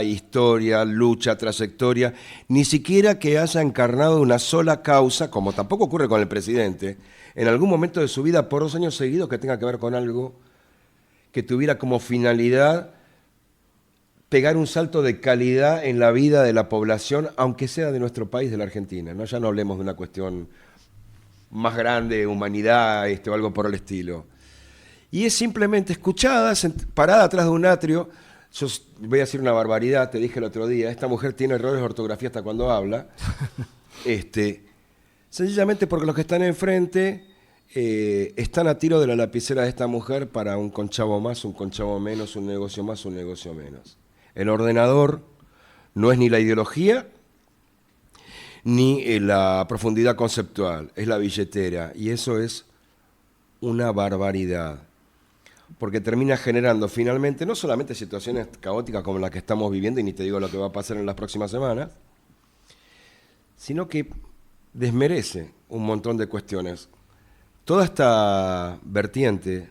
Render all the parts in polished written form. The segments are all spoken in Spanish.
historia, lucha, trayectoria, ni siquiera que haya encarnado una sola causa, como tampoco ocurre con el presidente, en algún momento de su vida por 2 años seguidos que tenga que ver con algo que tuviera como finalidad pegar un salto de calidad en la vida de la población, aunque sea de nuestro país, de la Argentina, ¿no? Ya no hablemos de una cuestión más grande, humanidad, o algo por el estilo. Y es simplemente escuchada, parada atrás de un atrio. Yo voy a decir una barbaridad, te dije el otro día, esta mujer tiene errores de ortografía hasta cuando habla. Sencillamente porque los que están enfrente están a tiro de la lapicera de esta mujer para un conchavo más, un conchavo menos, un negocio más, un negocio menos. El ordenador no es ni la ideología ni la profundidad conceptual, es la billetera, y eso es una barbaridad, porque termina generando finalmente no solamente situaciones caóticas como las que estamos viviendo, y ni te digo lo que va a pasar en las próximas semanas, sino que desmerece un montón de cuestiones. Toda esta vertiente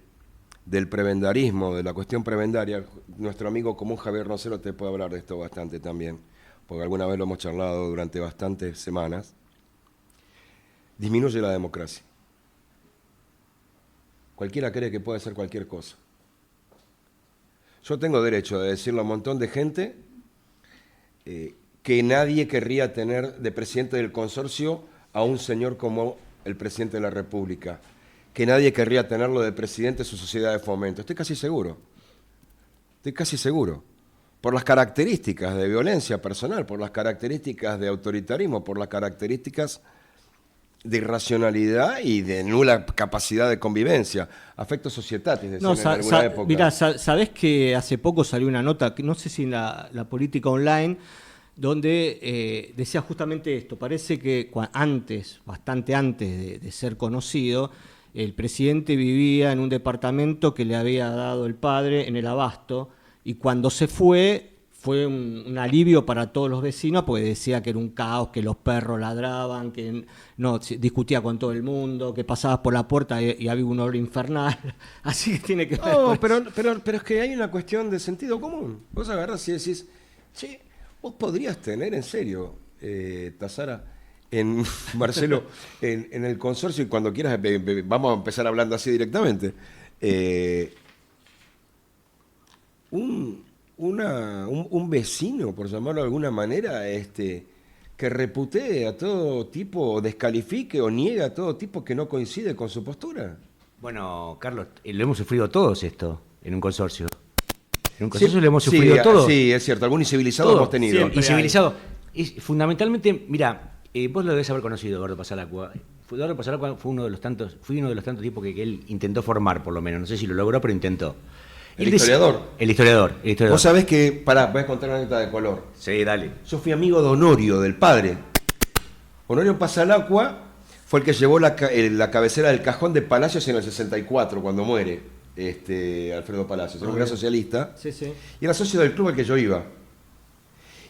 del prebendarismo, de la cuestión prebendaria, nuestro amigo común Javier Nocero te puede hablar de esto bastante también, porque alguna vez lo hemos charlado durante bastantes semanas, disminuye la democracia. Cualquiera cree que puede ser cualquier cosa. Yo tengo derecho de decirle a un montón de gente que nadie querría tener de presidente del consorcio a un señor como el presidente de la República, que nadie querría tenerlo de presidente de su sociedad de fomento. Estoy casi seguro. Por las características de violencia personal, por las características de autoritarismo, por las características de irracionalidad y de nula capacidad de convivencia. Affecto societatis, decían en alguna época. Mirá, sabés que hace poco salió una nota, no sé si en la política online, donde decía justamente esto. Parece que bastante antes de ser conocido, el presidente vivía en un departamento que le había dado el padre en el Abasto, y cuando se fue un alivio para todos los vecinos, porque decía que era un caos, que los perros ladraban, que no discutía con todo el mundo, que pasabas por la puerta y había un olor infernal. Así que tiene que ver. No, pero es que hay una cuestión de sentido común. Vos agarrás y decís, che, vos podrías tener en serio, Tazara, Marcelo, en el consorcio, y cuando quieras vamos a empezar hablando así directamente, un vecino, por llamarlo de alguna manera, que reputee a todo tipo, o descalifique o niegue a todo tipo que no coincide con su postura. Bueno, Carlos, lo hemos sufrido todos esto en un consorcio. En un consorcio lo hemos sufrido todos. Sí, es cierto, algún incivilizado hemos tenido. Incivilizado. Fundamentalmente, mira, vos lo debes haber conocido, Eduardo Pasalacqua. Eduardo Pasalacqua fui uno de los tantos tipos que él intentó formar, por lo menos. No sé si lo logró, pero intentó. ¿El historiador? El historiador. Vos sabés que, voy a contar una anécdota de color. Sí, dale. Yo fui amigo de Honorio, del padre. Honorio Pasalacqua fue el que llevó la cabecera del cajón de Palacios en el 64, cuando muere Alfredo Palacios. Era un gran socialista. Sí, sí. Y era socio del club al que yo iba.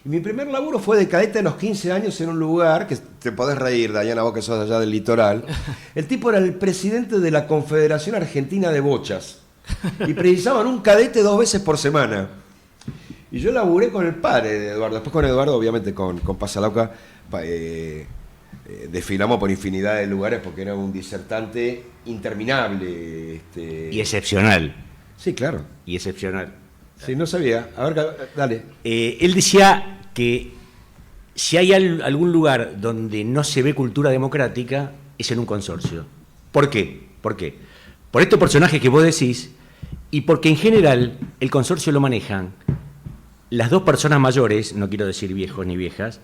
Y mi primer laburo fue de cadete a los 15 años en un lugar, que te podés reír, Dayana, vos que sos allá del litoral. El tipo era el presidente de la Confederación Argentina de Bochas. Y precisaban un cadete 2 veces por semana. Y yo laburé con el padre de Eduardo. Después con Eduardo, obviamente, con Pasalacqua, desfilamos por infinidad de lugares porque era un disertante interminable. Y excepcional. Sí, claro. Y excepcional. Sí, no sabía. A ver, dale. Él decía que si hay algún lugar donde no se ve cultura democrática, es en un consorcio. ¿Por qué? Por estos personajes que vos decís, y porque en general el consorcio lo manejan las 2 personas mayores, no quiero decir viejos ni viejas,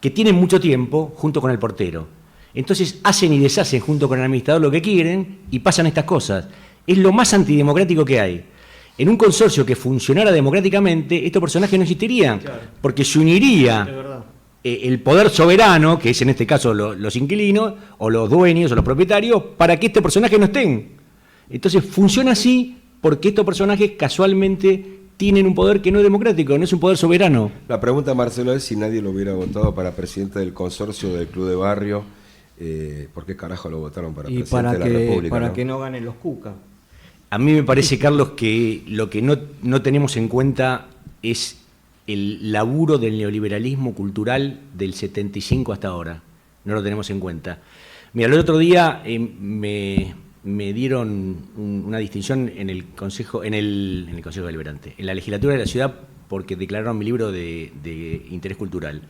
que tienen mucho tiempo junto con el portero. Entonces hacen y deshacen junto con el administrador lo que quieren y pasan estas cosas. Es lo más antidemocrático que hay. En un consorcio que funcionara democráticamente, estos personajes no existirían, claro, porque se uniría el poder soberano, que es en este caso los inquilinos, o los dueños, o los propietarios, para que estos personajes no estén. Entonces funciona así porque estos personajes casualmente tienen un poder que no es democrático, no es un poder soberano. La pregunta, Marcelo, es si nadie lo hubiera votado para presidente del consorcio del Club de Barrio, ¿por qué carajo lo votaron para presidente de la República? Para que no ganen los Cuca. A mí me parece, Carlos, que lo que no tenemos en cuenta es el laburo del neoliberalismo cultural del 75 hasta ahora. No lo tenemos en cuenta. Mira, el otro día me dieron una distinción en el Consejo Deliberante, en la legislatura de la ciudad, porque declararon mi libro de interés cultural.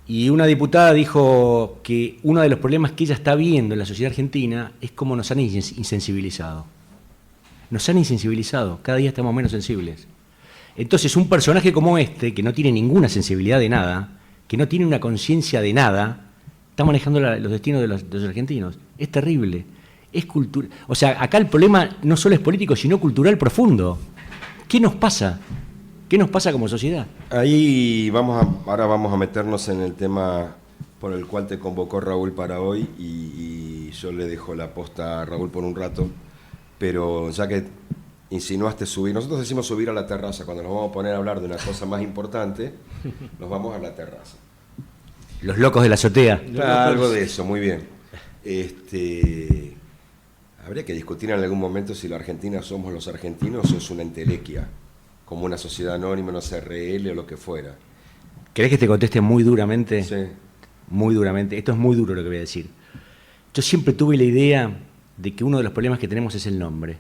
Y una diputada dijo que uno de los problemas que ella está viendo en la sociedad argentina es cómo nos han insensibilizado. Nos han insensibilizado, cada día estamos menos sensibles. Entonces, un personaje como este, que no tiene ninguna sensibilidad de nada, que no tiene una conciencia de nada, está manejando los destinos de los argentinos. Es terrible. Es cultura. O sea, acá el problema no solo es político, sino cultural profundo. ¿Qué nos pasa? ¿Qué nos pasa como sociedad? Ahí ahora vamos a meternos en el tema por el cual te convocó Raúl para hoy y yo le dejo la posta a Raúl por un rato, pero ya que insinuaste subir, nosotros decimos subir a la terraza, cuando nos vamos a poner a hablar de una cosa más importante, nos vamos a la terraza. Los locos de la azotea. Algo de eso, muy bien. Habría que discutir en algún momento si la Argentina somos los argentinos o es una entelequia, como una sociedad anónima, una CRL o lo que fuera. ¿Querés que te conteste muy duramente? Sí. Muy duramente. Esto es muy duro lo que voy a decir. Yo siempre tuve la idea de que uno de los problemas que tenemos es el nombre.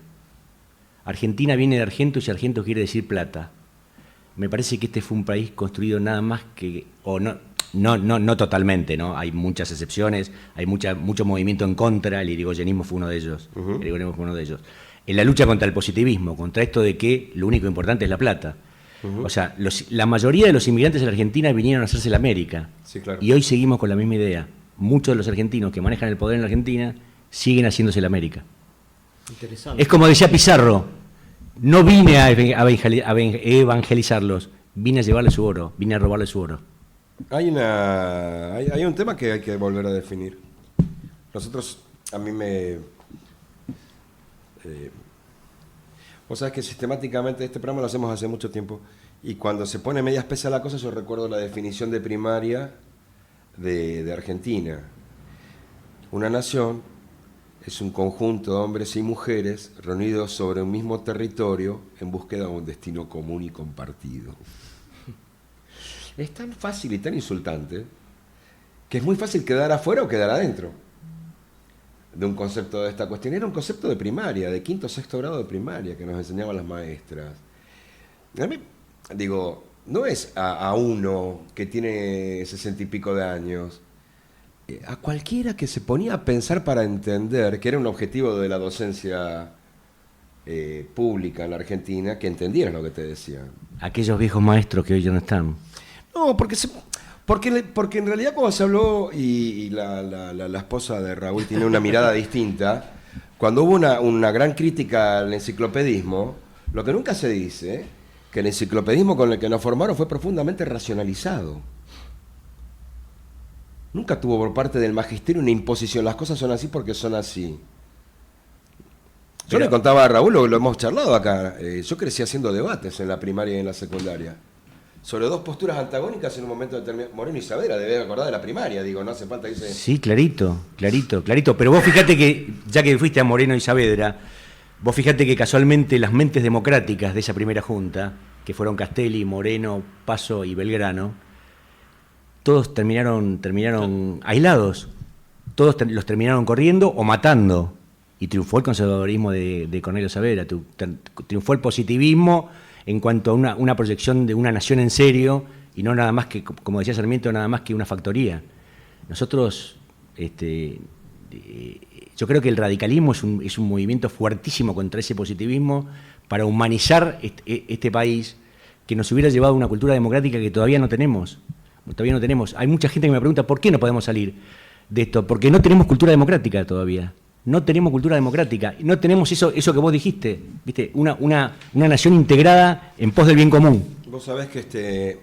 Argentina viene de Argentos y Argentos quiere decir plata. Me parece que este fue un país construido nada más que, o no totalmente, ¿no? Hay muchas excepciones, hay mucho movimiento en contra, el irigoyenismo fue uno de ellos. Uh-huh. El irigoyenismo fue uno de ellos. En la lucha contra el positivismo, contra esto de que lo único importante es la plata. Uh-huh. O sea, la mayoría de los inmigrantes en la Argentina vinieron a hacerse la América. Sí, claro. Y hoy seguimos con la misma idea. Muchos de los argentinos que manejan el poder en la Argentina siguen haciéndose la América. Interesante. Es como decía Pizarro, no vine a evangelizarlos, vine a llevarle su oro, vine a robarle su oro. Hay un tema que hay que volver a definir. Vos sabés que sistemáticamente este programa lo hacemos hace mucho tiempo y cuando se pone media espesa la cosa yo recuerdo la definición de primaria de Argentina. Una nación es un conjunto de hombres y mujeres reunidos sobre un mismo territorio en búsqueda de un destino común y compartido. Es tan fácil y tan insultante que es muy fácil quedar afuera o quedar adentro de un concepto de esta cuestión. Era un concepto de primaria, de quinto o sexto grado de primaria que nos enseñaban las maestras. A mí, digo, no es a uno que tiene 60 y pico de años, a cualquiera que se ponía a pensar para entender que era un objetivo de la docencia pública en la Argentina, que entendieran lo que te decían. Aquellos viejos maestros que hoy ya no están. No, porque en realidad cuando se habló, y la esposa de Raúl tiene una mirada distinta, cuando hubo una gran crítica al enciclopedismo, lo que nunca se dice, que el enciclopedismo con el que nos formaron fue profundamente racionalizado. Nunca tuvo por parte del magisterio una imposición, las cosas son así porque son así. Yo le contaba a Raúl, lo hemos charlado acá, yo crecí haciendo debates en la primaria y en la secundaria, sobre dos posturas antagónicas en un momento determinado. Moreno y Saavedra, debe acordar de la primaria, digo, no hace falta que se... Sí, clarito. Pero vos fíjate que, ya que fuiste a Moreno y Saavedra, vos fíjate que casualmente las mentes democráticas de esa primera junta, que fueron Castelli, Moreno, Paso y Belgrano, todos terminaron aislados, todos los terminaron corriendo o matando, y triunfó el conservadorismo de Cornelio Saavedra, triunfó el positivismo en cuanto a una proyección de una nación en serio, y no nada más que, como decía Sarmiento, nada más que una factoría. Nosotros, yo creo que el radicalismo es un movimiento fuertísimo contra ese positivismo para humanizar este país, que nos hubiera llevado a una cultura democrática que todavía no tenemos. Hay mucha gente que me pregunta ¿por qué no podemos salir de esto? Porque no tenemos cultura democrática todavía. No tenemos cultura democrática. No tenemos eso que vos dijiste, ¿viste? Una nación integrada en pos del bien común. Vos sabés que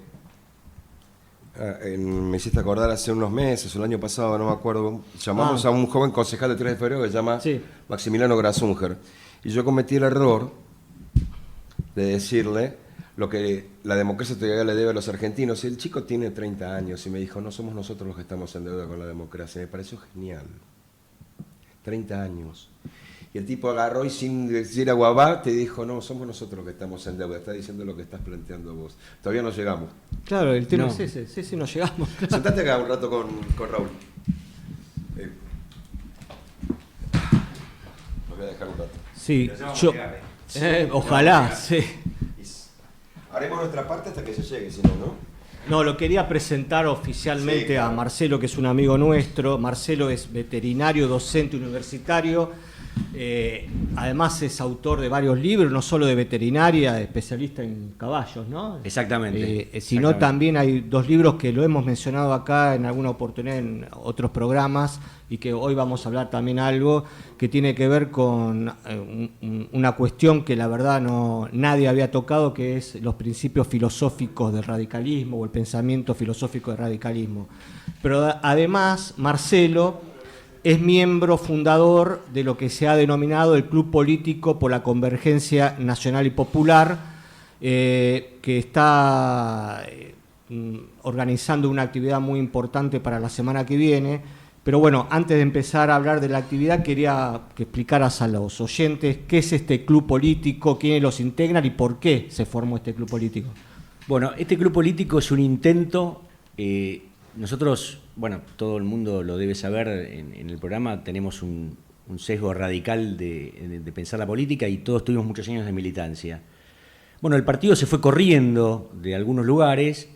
me hiciste acordar hace unos meses, o el año pasado, no me acuerdo, llamamos a un joven concejal de 3 de febrero que se llama Maximiliano Grasunger. Y yo cometí el error de decirle lo que la democracia todavía le debe a los argentinos. Y el chico tiene 30 años y me dijo, no somos nosotros los que estamos en deuda con la democracia. Me pareció genial. 30 años. Y el tipo agarró y sin decir aguabá te dijo, no, somos nosotros los que estamos en deuda, está diciendo lo que estás planteando vos. Todavía no llegamos. Claro, el tema No. es ese, sí, no llegamos. Claro. Sentate acá un rato con Raúl. Los voy a dejar un rato. Sí, ojalá, sí. Haremos nuestra parte hasta que se llegue, si no, ¿no? No, lo quería presentar oficialmente Sí, claro. a Marcelo, que es un amigo nuestro. Marcelo es veterinario, docente universitario. Además es autor de varios libros, no solo de veterinaria, especialista en caballos, ¿no? Exactamente. Sino también hay 2 libros que lo hemos mencionado acá en alguna oportunidad en otros programas y que hoy vamos a hablar también algo que tiene que ver con una cuestión que la verdad nadie había tocado, que es los principios filosóficos del radicalismo o el pensamiento filosófico del radicalismo. Pero además Marcelo es miembro fundador de lo que se ha denominado el Club Político por la Convergencia Nacional y Popular, que está organizando una actividad muy importante para la semana que viene. Pero bueno, antes de empezar a hablar de la actividad, quería que explicaras a los oyentes qué es este club político, quiénes los integran y por qué se formó este club político. Bueno, este club político es un intento, nosotros, bueno, todo el mundo lo debe saber, en el programa tenemos un sesgo radical de pensar la política y todos tuvimos muchos años de militancia. Bueno, el partido se fue corriendo de algunos lugares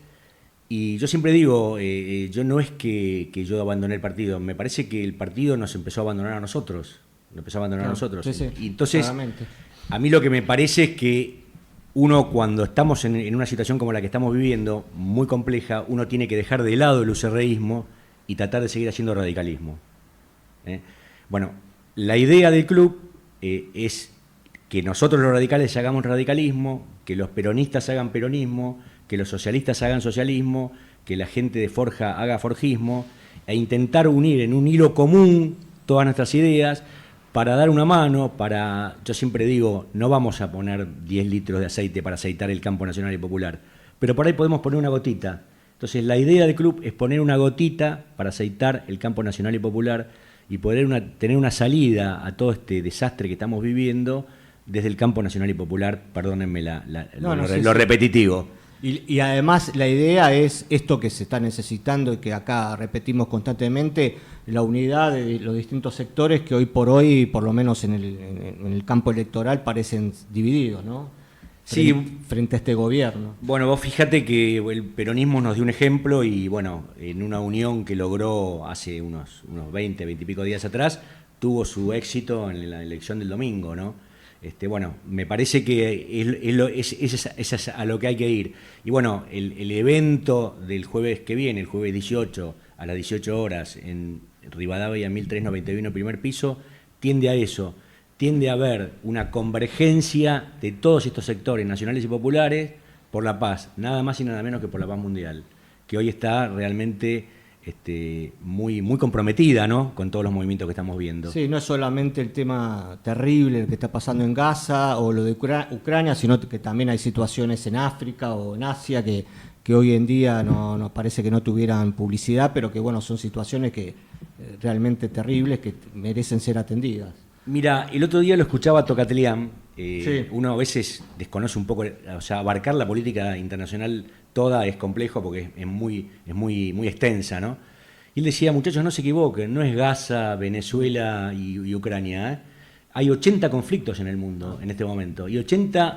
y yo siempre digo, yo no es que yo abandoné el partido, me parece que el partido nos empezó a abandonar a nosotros, Sí, sí, y entonces, claramente. a mí lo que me parece es que uno, cuando estamos en una situación como la que estamos viviendo, muy compleja, uno tiene que dejar de lado el usurreísmo y tratar de seguir haciendo radicalismo. Bueno, la idea del club es que nosotros los radicales hagamos radicalismo, que los peronistas hagan peronismo, que los socialistas hagan socialismo, que la gente de Forja haga forjismo, e intentar unir en un hilo común todas nuestras ideas, para dar una mano, yo siempre digo, no vamos a poner 10 litros de aceite para aceitar el campo nacional y popular, pero por ahí podemos poner una gotita. Entonces la idea del club es poner una gotita para aceitar el campo nacional y popular y poder tener una salida a todo este desastre que estamos viviendo desde el campo nacional y popular, perdónenme lo repetitivo. Y además la idea es esto que se está necesitando y que acá repetimos constantemente, la unidad de los distintos sectores que hoy por hoy, por lo menos en el campo electoral, parecen divididos, ¿no? Sí. Frente a este gobierno. Bueno, vos fíjate que el peronismo nos dio un ejemplo y bueno, en una unión que logró hace unos 20 y pico días atrás, tuvo su éxito en la elección del domingo, ¿no? Bueno, me parece que es a lo que hay que ir. Y bueno, el evento del jueves que viene, el jueves 18, a las 18 horas, en Rivadavia 1391, primer piso, tiende a eso, tiende a haber una convergencia de todos estos sectores nacionales y populares por la paz, nada más y nada menos que por la paz mundial, que hoy está realmente muy, muy comprometida, ¿no?, con todos los movimientos que estamos viendo. Sí, no es solamente el tema terrible que está pasando en Gaza o lo de Ucrania, sino que también hay situaciones en África o en Asia que hoy en día nos parece que no tuvieran publicidad, pero que bueno, son situaciones que realmente terribles que merecen ser atendidas. Mira, el otro día lo escuchaba a Tocatlián. Sí. Uno a veces desconoce un poco, o sea, abarcar la política internacional toda es complejo porque es muy extensa, ¿no? Y él decía, muchachos, no se equivoquen, no es Gaza, Venezuela y Ucrania, ¿eh? Hay 80 conflictos en el mundo en este momento y 80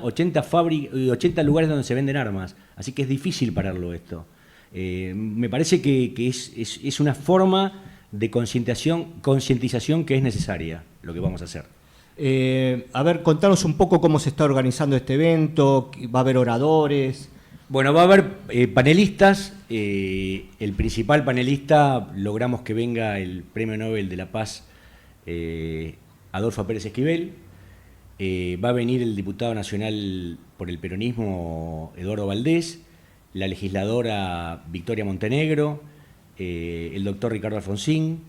lugares donde se venden armas, así que es difícil pararlo esto. Me parece que es una forma de concientización que es necesaria lo que vamos a hacer. A ver, contanos un poco cómo se está organizando este evento, va a haber oradores. Bueno, va a haber panelistas. El principal panelista, logramos que venga el Premio Nobel de la Paz, Adolfo Pérez Esquivel. Va a venir el diputado nacional por el peronismo, Eduardo Valdés, la legisladora Victoria Montenegro, el doctor Ricardo Alfonsín.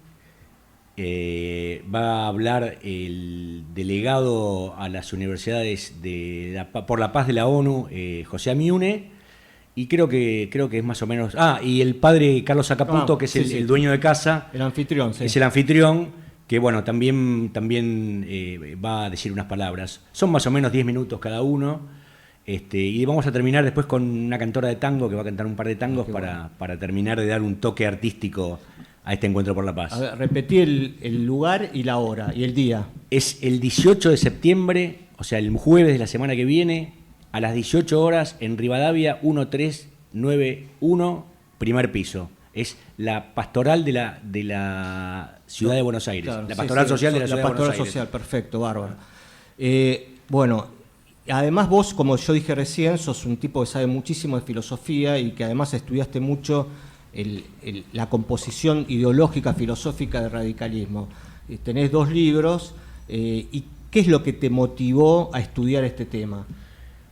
Va a hablar el delegado a las universidades por la paz de la ONU, José Amiune, y creo que es más o menos... y el padre Carlos Acaputo, que es el dueño de casa. El anfitrión, sí. Es el anfitrión, que bueno, también va a decir unas palabras. Son más o menos 10 minutos cada uno, y vamos a terminar después con una cantora de tango que va a cantar un par de tangos para terminar de dar un toque artístico a este Encuentro por la Paz. A ver, repetí el lugar y la hora y el día. Es el 18 de septiembre, o sea, el jueves de la semana que viene, a las 18 horas en Rivadavia 1391, primer piso. Es la pastoral de la ciudad de Buenos Aires. Claro, la pastoral social de la ciudad de Buenos Aires. La pastoral social, perfecto, bárbaro. Bueno, además vos, como yo dije recién, sos un tipo que sabe muchísimo de filosofía y que además estudiaste mucho la composición ideológica, filosófica del radicalismo. Tenés 2 libros, ¿y qué es lo que te motivó a estudiar este tema?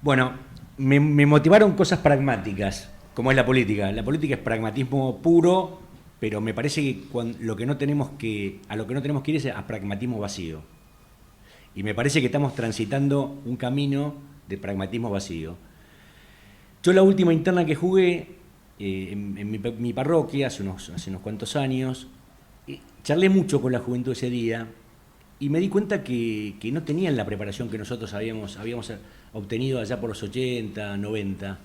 Bueno, me motivaron cosas pragmáticas, como es la política. La política es pragmatismo puro, pero me parece que a lo que no tenemos que ir es a pragmatismo vacío. Y me parece que estamos transitando un camino de pragmatismo vacío. Yo la última interna que jugué en mi parroquia hace unos cuantos años, charlé mucho con la juventud ese día y me di cuenta que no tenían la preparación que nosotros habíamos obtenido allá por los 80, 90.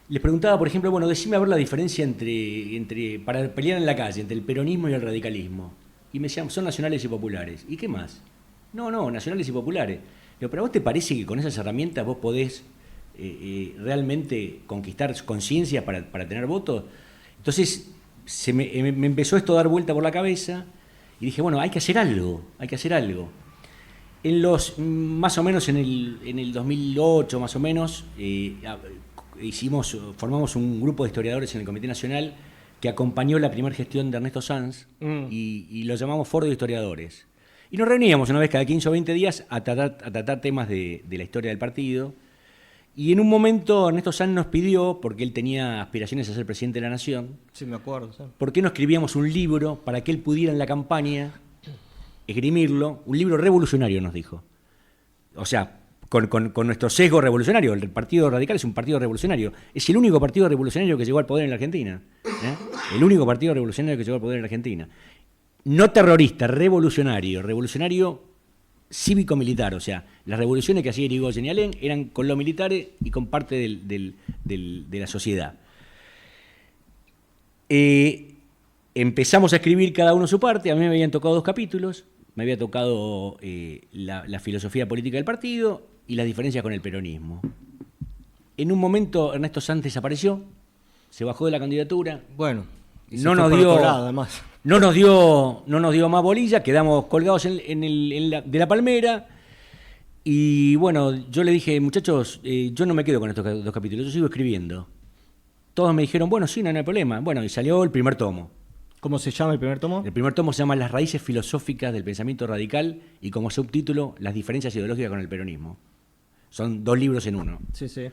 Les preguntaba, por ejemplo, bueno, decime a ver la diferencia entre para pelear en la calle, entre el peronismo y el radicalismo. Y me decían, son nacionales y populares. ¿Y qué más? No, nacionales y populares. Digo, ¿pero a vos te parece que con esas herramientas vos podés realmente conquistar conciencia para tener votos? Entonces me empezó esto a dar vuelta por la cabeza y dije, bueno, hay que hacer algo. Más o menos en el 2008, más o menos, formamos un grupo de historiadores en el Comité Nacional que acompañó la primera gestión de Ernesto Sanz y lo llamamos Foro de Historiadores. Y nos reuníamos una vez cada 15 o 20 días a tratar temas de la historia del partido. Y en un momento Ernesto Sanz nos pidió, porque él tenía aspiraciones a ser presidente de la Nación, Sí, me acuerdo. Sí. ¿por qué no escribíamos un libro para que él pudiera en la campaña esgrimirlo? Un libro revolucionario, nos dijo. O sea, con nuestro sesgo revolucionario. El Partido Radical es un partido revolucionario. Es el único partido revolucionario que llegó al poder en la Argentina. El único partido revolucionario que llegó al poder en la Argentina. No terrorista, revolucionario cívico-militar. O sea, las revoluciones que hacía Irigoyen y Alem eran con los militares y con parte de la sociedad. Empezamos a escribir cada uno su parte. A mí me habían tocado 2 capítulos. Me había tocado la filosofía política del partido y las diferencias con el peronismo. En un momento Ernesto Sanz desapareció, se bajó de la candidatura. Bueno, y no se nos fue por dio, otro lado, además. no nos dio más bolilla, quedamos colgados de la palmera. Y bueno, yo le dije, muchachos, yo no me quedo con estos 2 capítulos, yo sigo escribiendo. Todos me dijeron, bueno, sí, no hay problema. Bueno, y salió el primer tomo. ¿Cómo se llama el primer tomo? El primer tomo se llama Las raíces filosóficas del pensamiento radical y como subtítulo, Las diferencias ideológicas con el peronismo. Son 2 libros en uno. Sí, sí.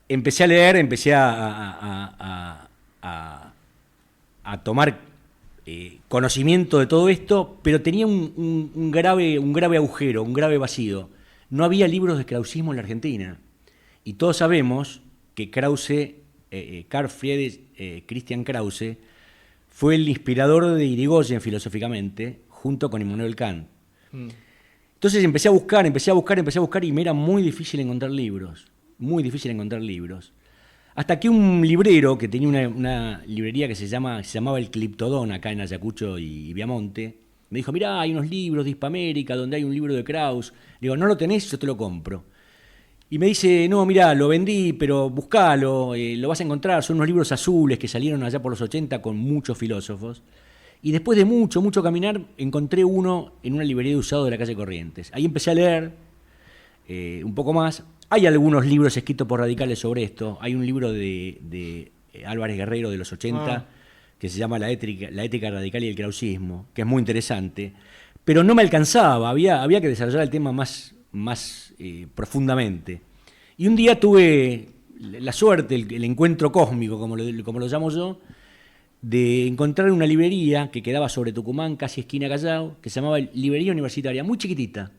Empecé a leer, empecé a tomar conocimiento de todo esto, pero tenía un grave agujero, un grave vacío. No había libros de krausismo en la Argentina. Y todos sabemos que Krause, Karl Friedrich Christian Krause, fue el inspirador de Irigoyen filosóficamente, junto con Immanuel Kant. Entonces empecé a buscar y me era muy difícil encontrar libros. Hasta que un librero que tenía una librería que se llamaba El Cliptodón acá en Ayacucho y Viamonte, me dijo, mirá, hay unos libros de Hispamérica donde hay un libro de Krauss. Le digo, ¿no lo tenés? Yo te lo compro. Y me dice, no, mirá, lo vendí, pero buscalo, lo vas a encontrar. Son unos libros azules que salieron allá por los 80 con muchos filósofos. Y después de mucho caminar, encontré uno en una librería de usado de la calle Corrientes. Ahí empecé a leer un poco más. Hay algunos libros escritos por radicales sobre esto. Hay un libro de Álvarez Guerrero de los 80 que se llama La ética radical y el krausismo, que es muy interesante. Pero no me alcanzaba, había que desarrollar el tema más profundamente. Y un día tuve la suerte, el encuentro cósmico, como lo llamo yo, de encontrar una librería que quedaba sobre Tucumán, casi esquina Callao, que se llamaba Librería Universitaria, muy chiquitita.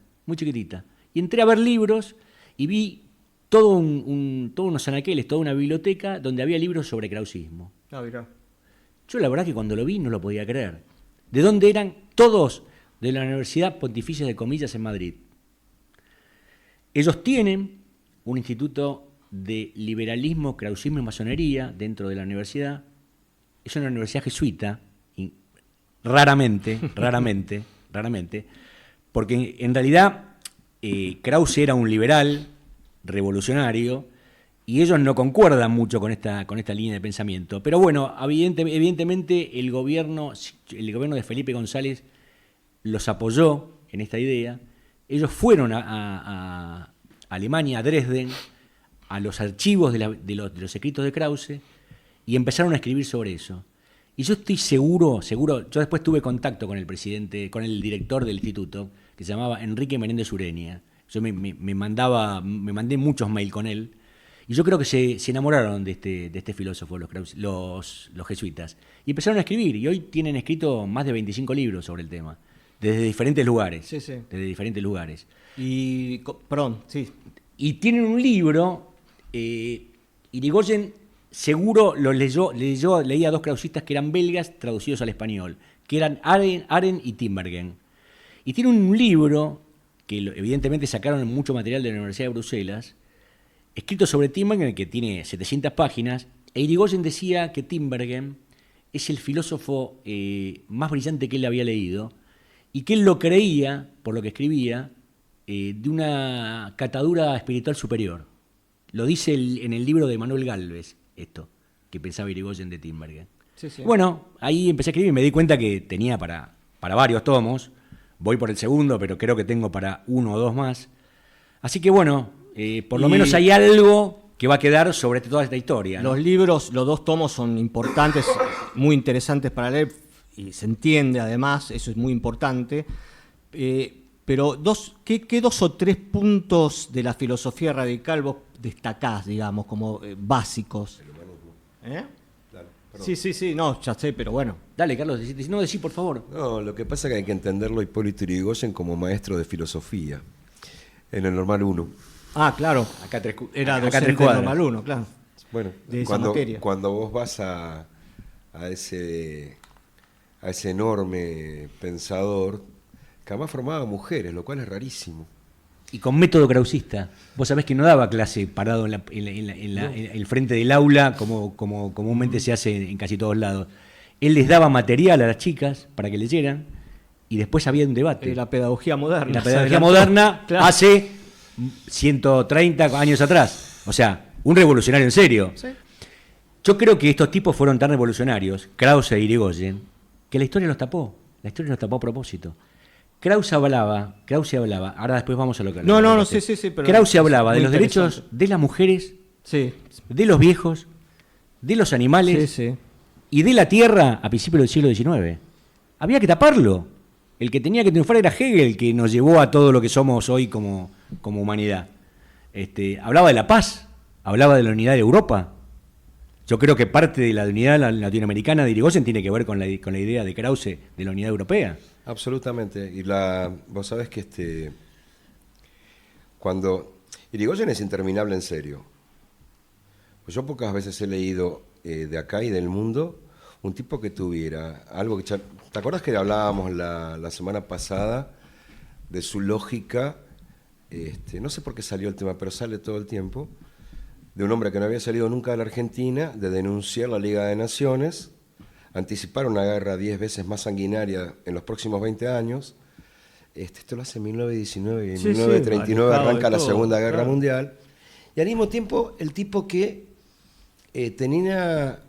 Y entré a ver libros y vi todos unos anaqueles, toda una biblioteca donde había libros sobre krausismo. Ah, mirá. Yo la verdad que cuando lo vi no lo podía creer. ¿De dónde eran? Todos de la Universidad Pontificia de Comillas en Madrid. Ellos tienen un instituto de liberalismo, krausismo y masonería dentro de la universidad. Es una universidad jesuita, y raramente, porque en realidad Krause era un liberal revolucionario y ellos no concuerdan mucho con esta línea de pensamiento. Pero bueno, evidentemente el gobierno de Felipe González los apoyó en esta idea. Ellos fueron a Alemania, a Dresden, a los archivos de los escritos de Krause y empezaron a escribir sobre eso. Y yo estoy seguro, yo después tuve contacto con el presidente, con el director del instituto, que se llamaba Enrique Menéndez Ureña. Yo me mandé muchos mails con él, y yo creo que se enamoraron de este filósofo, los jesuitas, y empezaron a escribir, y hoy tienen escrito más de 25 libros sobre el tema, desde diferentes lugares. Sí, sí. Desde diferentes lugares. Perdón, sí. Y tienen un libro, Irigoyen seguro lo leía a dos krausistas que eran belgas traducidos al español, que eran Aren y Tinbergen. Y tiene un libro, que evidentemente sacaron mucho material de la Universidad de Bruselas, escrito sobre Tinbergen, que tiene 700 páginas, e Irigoyen decía que Tinbergen es el filósofo más brillante que él había leído, y que él lo creía, por lo que escribía, de una catadura espiritual superior. Lo dice en el libro de Manuel Gálvez, esto, que pensaba Irigoyen de Tinbergen. Sí, sí. Bueno, ahí empecé a escribir y me di cuenta que tenía para varios tomos. Voy por el segundo, pero creo que tengo para 1 o 2 más. Así que bueno, por lo menos hay algo que va a quedar sobre toda esta historia, ¿no? Los libros, los 2 tomos son importantes, muy interesantes para leer, y se entiende además, eso es muy importante. Pero ¿qué 2 o 3 puntos de la filosofía radical vos destacás, digamos, como básicos? Sí, no, ya sé, pero bueno. Dale, Carlos, decí por favor. No, lo que pasa es que hay que entenderlo a Hipólito Yrigoyen como maestro de filosofía en el Normal 1. Ah, claro. Era docente del Normal 1, claro. Bueno, de esa materia. Cuando vos vas a ese enorme pensador, que además formaba mujeres, lo cual es rarísimo. Y con método krausista. Vos sabés que no daba clase parado en el frente del aula como comúnmente se hace en casi todos lados. Él les daba material a las chicas para que leyeran y después había un debate. La pedagogía moderna. La pedagogía moderna, claro. Hace 130 años atrás. O sea, un revolucionario en serio. Sí. Yo creo que estos tipos fueron tan revolucionarios, Krause e Irigoyen, que la historia los tapó. La historia los tapó a propósito. Krause hablaba, ahora después vamos a lo que... Sí, pero Krause hablaba de los derechos de las mujeres, sí, de los viejos, de los animales y de la tierra a principios del siglo XIX. Había que taparlo. El que tenía que triunfar era Hegel, que nos llevó a todo lo que somos hoy como humanidad. Hablaba de la paz, hablaba de la unidad de Europa. Yo creo que parte de la unidad latinoamericana de Irigoyen tiene que ver con la idea de Krause de la unidad europea. Absolutamente. Y vos sabés que cuando Irigoyen es interminable en serio. Pues yo pocas veces he leído de acá y del mundo un tipo que tuviera algo que... ¿Te acuerdas que hablábamos la semana pasada de su lógica? No sé por qué salió el tema, pero sale todo el tiempo. De un hombre que no había salido nunca de la Argentina, de denunciar la Liga de Naciones, anticipar una guerra 10 veces más sanguinaria en los próximos 20 años. Esto lo hace en 1919 y en 1939 arranca la Segunda Guerra Mundial. Y al mismo tiempo, el tipo que tenía...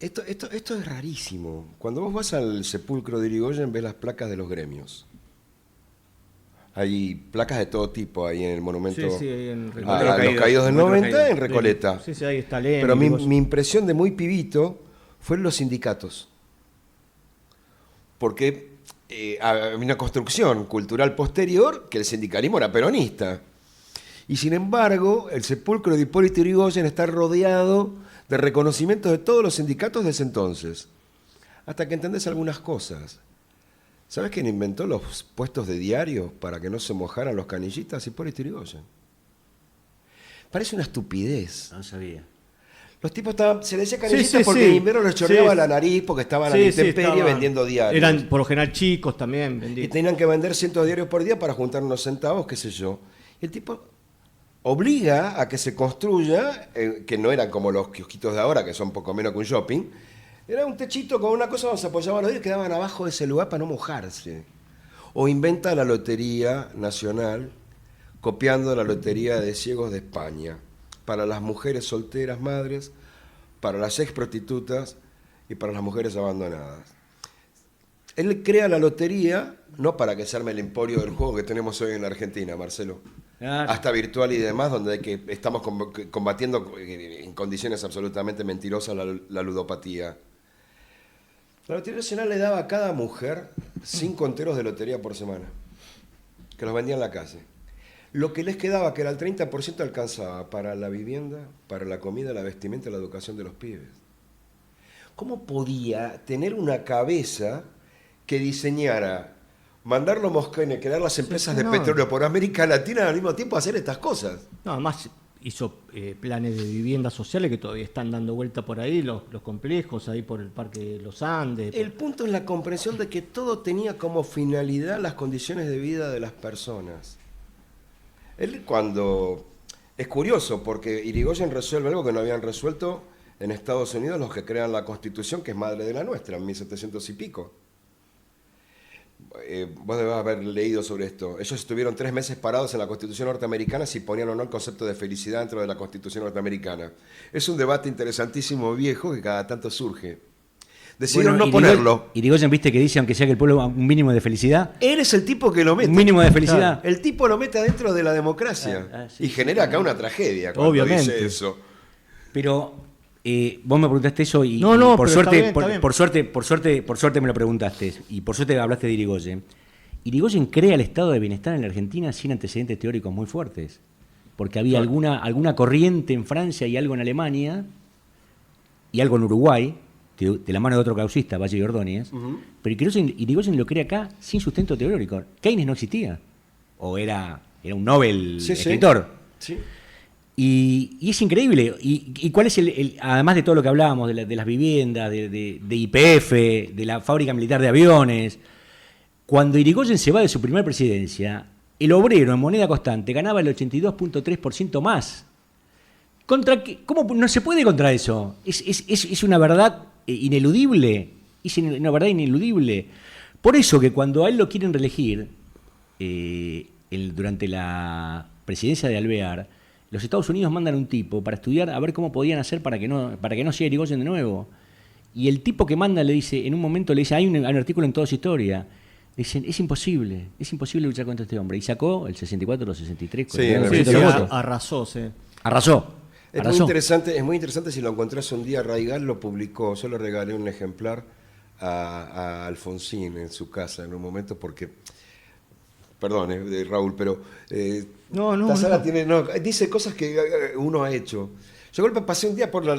Esto es rarísimo. Cuando vos vas al sepulcro de Irigoyen, ves las placas de los gremios. Hay placas de todo tipo ahí en el monumento a los caídos del 90 en Recoleta. Sí, ahí está Lenin. Pero mi impresión de muy pibito fueron los sindicatos. Porque había una construcción cultural posterior que el sindicalismo era peronista. Y sin embargo, el sepulcro de Hipólito Yrigoyen está rodeado de reconocimientos de todos los sindicatos de ese entonces. Hasta que entendés algunas cosas. ¿Sabes quién inventó los puestos de diario para que no se mojaran los canillistas? Hipólito Yrigoyen. Parece una estupidez. No sabía. Los tipos se les decía Sí, canillitas sí, porque sí. en invierno les chorreaba Sí. la nariz porque estaban a Sí, la sí, intemperie estaban- vendiendo diarios. Eran por lo general chicos también, Y vendidos. tenían que vender cientos de diarios por día para juntar unos centavos, qué sé yo. Y el tipo obliga a que se construya, que no eran como los kiosquitos de ahora, que son poco menos que un shopping, era un techito con una cosa donde se apoyaban los diarios y quedaban abajo de ese lugar para no mojarse. O inventa la Lotería Nacional, copiando la Lotería de Ciegos de España, para las mujeres solteras madres, para las ex prostitutas y para las mujeres abandonadas. Él crea la lotería, no para que se arme el emporio del juego que tenemos hoy en la Argentina, Marcelo. Claro. Hasta virtual y demás, donde estamos combatiendo en condiciones absolutamente mentirosas la ludopatía. La Lotería Nacional le daba a cada mujer 5 enteros de lotería por semana, que los vendía en la calle. Lo que les quedaba, que era el 30%, alcanzaba para la vivienda, para la comida, la vestimenta y la educación de los pibes. ¿Cómo podía tener una cabeza que diseñara, mandarlo a Moscú y crear las empresas de no. petróleo por América Latina y al mismo tiempo hacer estas cosas? No, además hizo planes de viviendas sociales que todavía están dando vuelta por ahí, los complejos ahí por el Parque de los Andes. El punto es la comprensión de que todo tenía como finalidad las condiciones de vida de las personas. Él cuando... Es curioso porque Irigoyen resuelve algo que no habían resuelto en Estados Unidos los que crean la Constitución, que es madre de la nuestra, en 1700 y pico. Vos debés haber leído sobre esto. Ellos estuvieron 3 meses parados en la Constitución norteamericana si ponían o no el concepto de felicidad dentro de la Constitución norteamericana. Es un debate interesantísimo viejo que cada tanto surge. Decidieron no ponerlo. Irigoyen, viste que dice, aunque sea que el pueblo un mínimo de felicidad. Él es el tipo que lo mete. Un mínimo de felicidad. El tipo lo mete adentro de la democracia. Sí, y genera acá una tragedia cuando Obviamente. dice eso. Pero vos me preguntaste eso y, No, y no, por pero suerte, está bien. por suerte me lo preguntaste y por suerte hablaste de Irigoyen. Irigoyen crea el estado de bienestar en la Argentina sin antecedentes teóricos muy fuertes, porque había alguna corriente en Francia y algo en Alemania y algo en Uruguay, de la mano de otro causista, Valle y Ordóñez, pero Irigoyen lo crea acá sin sustento teórico. Keynes no existía, o era un Nobel escritor. Sí. Y es increíble. ¿Y cuál es además de todo lo que hablábamos, de las viviendas, de YPF, de la fábrica militar de aviones, cuando Irigoyen se va de su primera presidencia, el obrero en moneda constante ganaba el 82.3% más. ¿Cómo no se puede contra eso? Es una verdad ineludible. Es una verdad ineludible. Por eso que cuando a él lo quieren reelegir, durante la presidencia de Alvear, los Estados Unidos mandan un tipo para estudiar a ver cómo podían hacer para que no sea Irigoyen de nuevo. Y el tipo que manda le dice, en un momento le dice, hay un artículo en Toda Su Historia. Le dicen, es imposible luchar contra este hombre. Y sacó el 64 o los 63 con Sí, el en el Sí, 20% sí, de los votos. arrasó, sí. Arrasó. Es muy interesante si lo encontrás un día. Raigal lo publicó. Yo le regalé un ejemplar a Alfonsín en su casa en un momento porque... Perdón, de Raúl, pero No. Sala dice cosas que uno ha hecho. Yo golpe pasé un día por la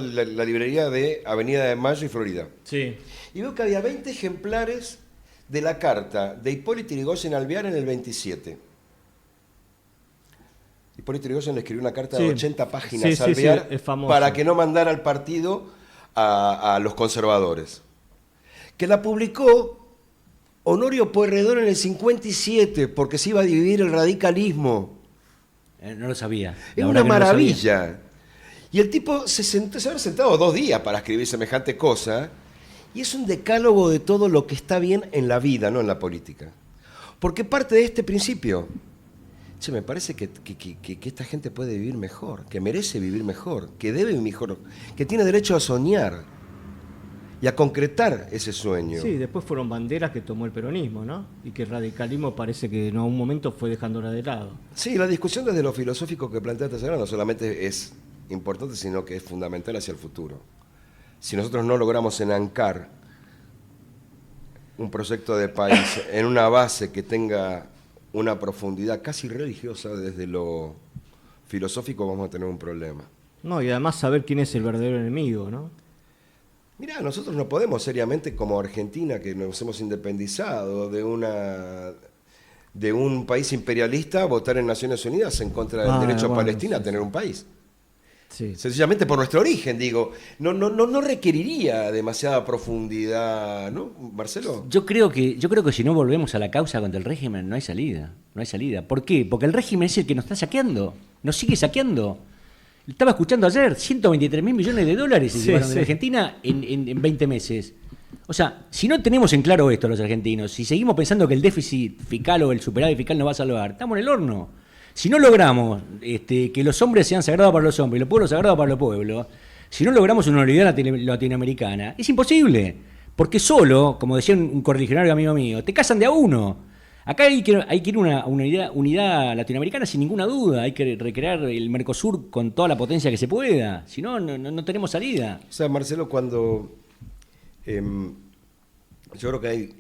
librería de Avenida de Mayo y Florida. Sí. Y veo que había 20 ejemplares de la carta de Hipólito Yrigoyen a Alvear en el 27. Hipólito Yrigoyen le escribió una carta de 80 páginas a Alvear es famoso. para que no mandara al partido a los conservadores. Que la publicó Honorio Pueyrredón en el 57, porque se iba a dividir el radicalismo. No lo sabía. Es La una verdad que no lo sabía. maravilla. Y el tipo se habrá sentado 2 días para escribir semejante cosa, y es un decálogo de todo lo que está bien en la vida, no en la política. Porque parte de este principio. Che, me parece que esta gente puede vivir mejor, que merece vivir mejor, que debe vivir mejor, que tiene derecho a soñar y a concretar ese sueño. Sí, después fueron banderas que tomó el peronismo, ¿no? Y que el radicalismo parece que en algún momento fue dejándola de lado. Sí, la discusión desde lo filosófico que planteaste ahora no solamente es importante, sino que es fundamental hacia el futuro. Si nosotros no logramos enancar un proyecto de país en una base que tenga una profundidad casi religiosa desde lo filosófico, vamos a tener un problema. No, y además saber quién es el verdadero enemigo, ¿no? Mirá, nosotros no podemos seriamente, como Argentina, que nos hemos independizado de un país imperialista, votar en Naciones Unidas en contra del derecho a Palestina a tener un país. Sí. Sencillamente por nuestro origen, digo. No requeriría demasiada profundidad, ¿no, Marcelo? Yo creo que si no volvemos a la causa contra el régimen, no hay salida. No hay salida. ¿Por qué? Porque el régimen es el que nos está saqueando. Nos sigue saqueando. Estaba escuchando ayer, 123.000 millones de dólares se llevaron de Argentina en 20 meses. O sea, si no tenemos en claro esto los argentinos, si seguimos pensando que el déficit fiscal o el superávit fiscal nos va a salvar, estamos en el horno. Si no logramos que los hombres sean sagrados para los hombres y los pueblos sagrados para los pueblos, si no logramos una unidad latinoamericana, es imposible. Porque solo, como decía un correligionario amigo mío, te casan de a uno. Acá hay que ir a una unidad latinoamericana sin ninguna duda. Hay que recrear el Mercosur con toda la potencia que se pueda. Si no, no tenemos salida. O sea, Marcelo, cuando... yo creo que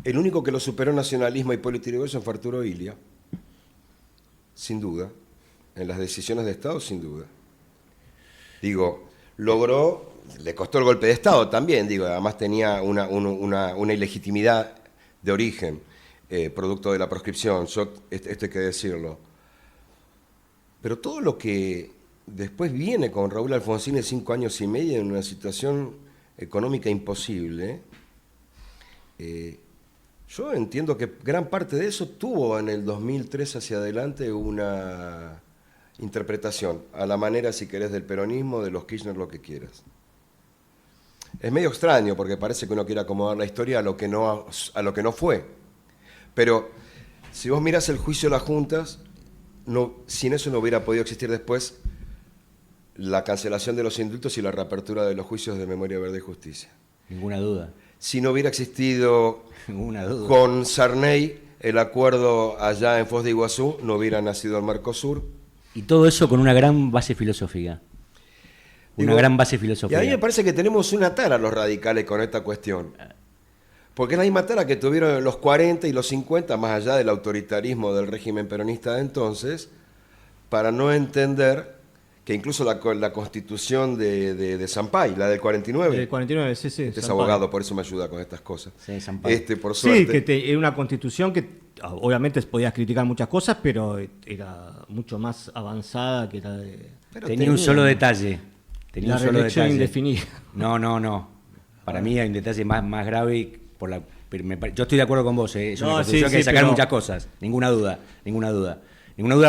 el único que lo superó en nacionalismo y Hipólito Yrigoyen fue Arturo Illia. Sin duda. En las decisiones de Estado, sin duda. Digo, logró... Le costó el golpe de Estado también, digo. Además tenía una ilegitimidad de origen. Producto de la proscripción, esto hay que decirlo. Pero todo lo que después viene con Raúl Alfonsín en 5 años y medio en una situación económica imposible, yo entiendo que gran parte de eso tuvo en el 2003 hacia adelante una interpretación, a la manera, si querés, del peronismo, de los Kirchner, lo que quieras. Es medio extraño porque parece que uno quiere acomodar la historia a lo que no fue. Pero si vos mirás el juicio de las juntas, sin eso no hubiera podido existir después la cancelación de los indultos y la reapertura de los juicios de Memoria Verde y Justicia. Ninguna duda. Si no hubiera existido Ninguna duda. Con Sarney el acuerdo allá en Foz de Iguazú, no hubiera nacido el Mercosur. Y todo eso con una gran base filosófica. Gran base filosófica. Y a mí me parece que tenemos una tara los radicales con esta cuestión. Porque es la misma tara que tuvieron los 40 y los 50, más allá del autoritarismo del régimen peronista de entonces, para no entender que incluso la constitución de Sampay, la del 49. El 49, sí. Este es abogado, por eso me ayuda con estas cosas. Sí, Sampay. Por suerte. Sí, que era una constitución que obviamente podías criticar muchas cosas, pero era mucho más avanzada que la de... Tenía un solo detalle. La reelección indefinida. No. Para mí hay un detalle más grave. Yo estoy de acuerdo con vos, es una constitución que hay que sacar muchas cosas, ninguna duda